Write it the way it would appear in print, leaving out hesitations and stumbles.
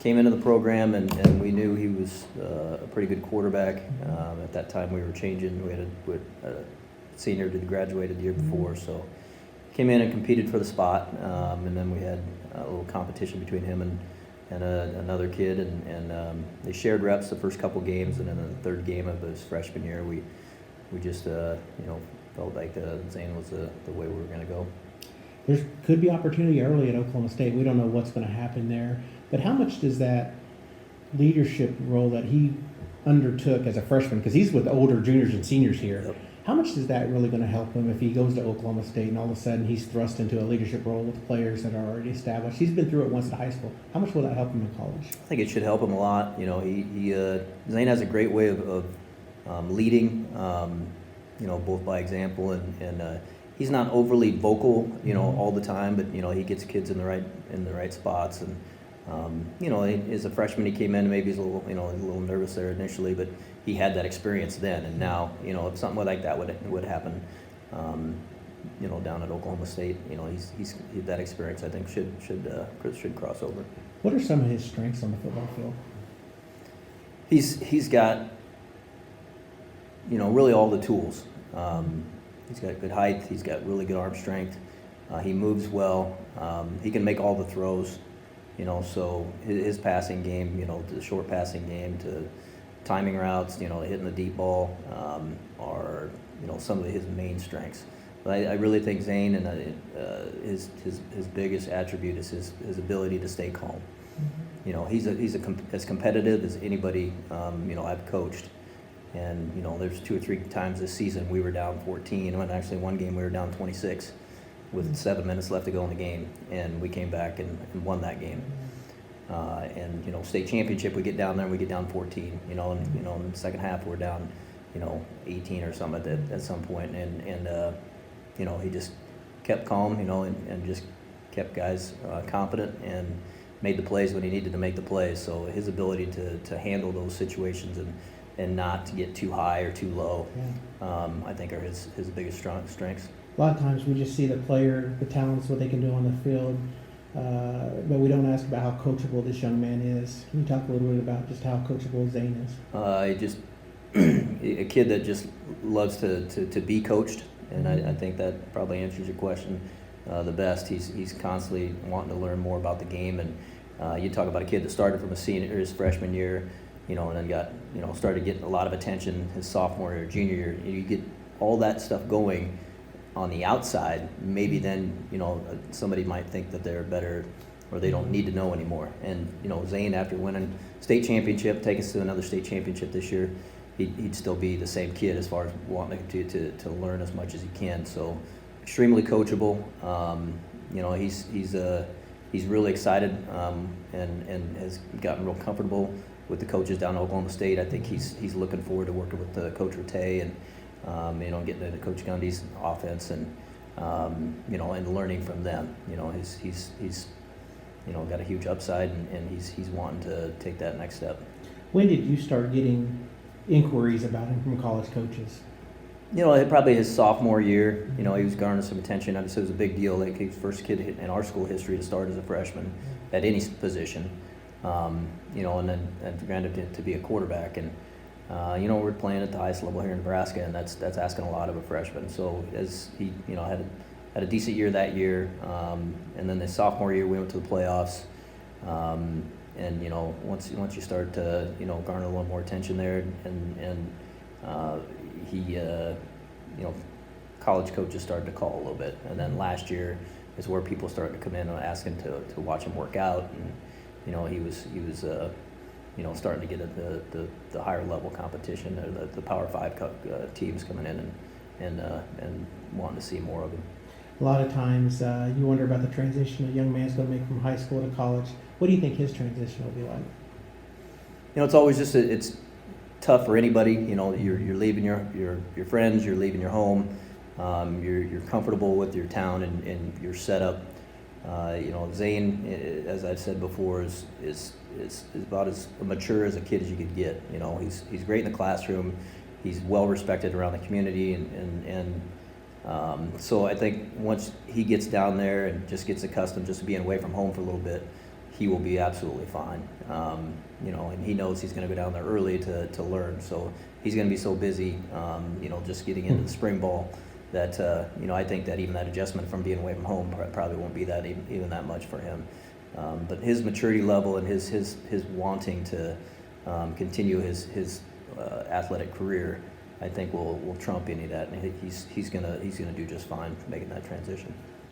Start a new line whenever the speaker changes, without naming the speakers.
came into the program, and we knew he was a pretty good quarterback. At that time, we were changing. We had a senior that graduated the year before, so came in and competed for the spot. And then we had a little competition between him and another kid, and they shared reps the first couple games, and then in the third game of his freshman year, we just felt like Zane was the way we were going to go.
There could be opportunity early at Oklahoma State. We don't know what's going to happen there. But how much does that leadership role that he undertook as a freshman, because he's with older juniors and seniors here,
Yep.
how much is that really going to help him if he goes to Oklahoma State and all of a sudden he's thrust into a leadership role with players that are already established? He's been through it once at high school. How much will that help him in college?
I think it should help him a lot. Zane has a great way of leading, both by example and he's not overly vocal, all the time, but he gets kids in the right spots. And as a freshman, he came in, maybe he's a little nervous there initially, but he had that experience then. And now, if something like that would happen, down at Oklahoma State, he's that experience, I think, should cross over.
What are some of his strengths on the football field?
He's got really all the tools. He's got good height. He's got really good arm strength. He moves well. He can make all the throws. So his passing game, the short passing game to timing routes, hitting the deep ball, are some of his main strengths. But I really think Zane and his biggest attribute is his ability to stay calm. Mm-hmm. He's as competitive as anybody I've coached. And there's 2 or 3 times this season we were down 14, and actually one game we were down 26 with 7 minutes left to go in the game, and we came back and won that game. And state championship, we get down there and we get down 14. In the second half we're down 18 or something at some point, and he just kept calm, and just kept guys confident and made the plays when he needed to make the plays. So his ability to handle those situations and not to get too high or too low, I think are his biggest strengths.
A lot of times we just see the player, the talents, what they can do on the field, but we don't ask about how coachable this young man is. Can you talk a little bit about just how coachable Zane is?
A kid that just loves to be coached, and I think that probably answers your question the best. He's constantly wanting to learn more about the game, and you talk about a kid that started from his freshman year, and then got started getting a lot of attention his sophomore or junior year. You get all that stuff going on the outside, maybe then somebody might think that they're better or they don't need to know anymore. And Zane, after winning state championship, take us to another state championship this year, he'd still be the same kid as far as wanting to learn as much as he can. So extremely coachable. He's really excited and has gotten real comfortable with the coaches down at Oklahoma State. I think he's looking forward to working with Coach Rattay and getting into Coach Gundy's offense and and learning from them. He's got a huge upside and he's wanting to take that next step.
When did you start getting inquiries about him from college coaches?
Probably his sophomore year. He was garnering some attention. Obviously, it was a big deal. Like, he was the first kid in our school history to start as a freshman at any position. And then granted to be a quarterback, and we're playing at the highest level here in Nebraska, and that's asking a lot of a freshman. So as he had a decent year that year, and then the sophomore year we went to the playoffs, and once you start to garner a little more attention there, and he college coaches started to call a little bit, and then last year is where people started to come in and ask him to watch him work out, and he was starting to get at the higher level competition, or the Power 5 teams coming in and wanting to see more of him.
A lot of times you wonder about the transition a young man's going to make from high school to college. What do you think his transition will be like?
It's always it's tough for anybody. You're leaving your friends, you're leaving your home, you're comfortable with your town and your setup. Zane, as I've said before, is about as mature as a kid as you could get. He's great in the classroom. He's well respected around the community, and so I think once he gets down there and just gets accustomed just to being away from home for a little bit, he will be absolutely fine. And he knows he's going to go down there early to learn. So he's going to be so busy, just getting into the spring ball that, I think that even that adjustment from being away from home probably won't be that even that much for him. But his maturity level and his wanting to continue his athletic career, I think will trump any of that, and he's gonna do just fine making that transition.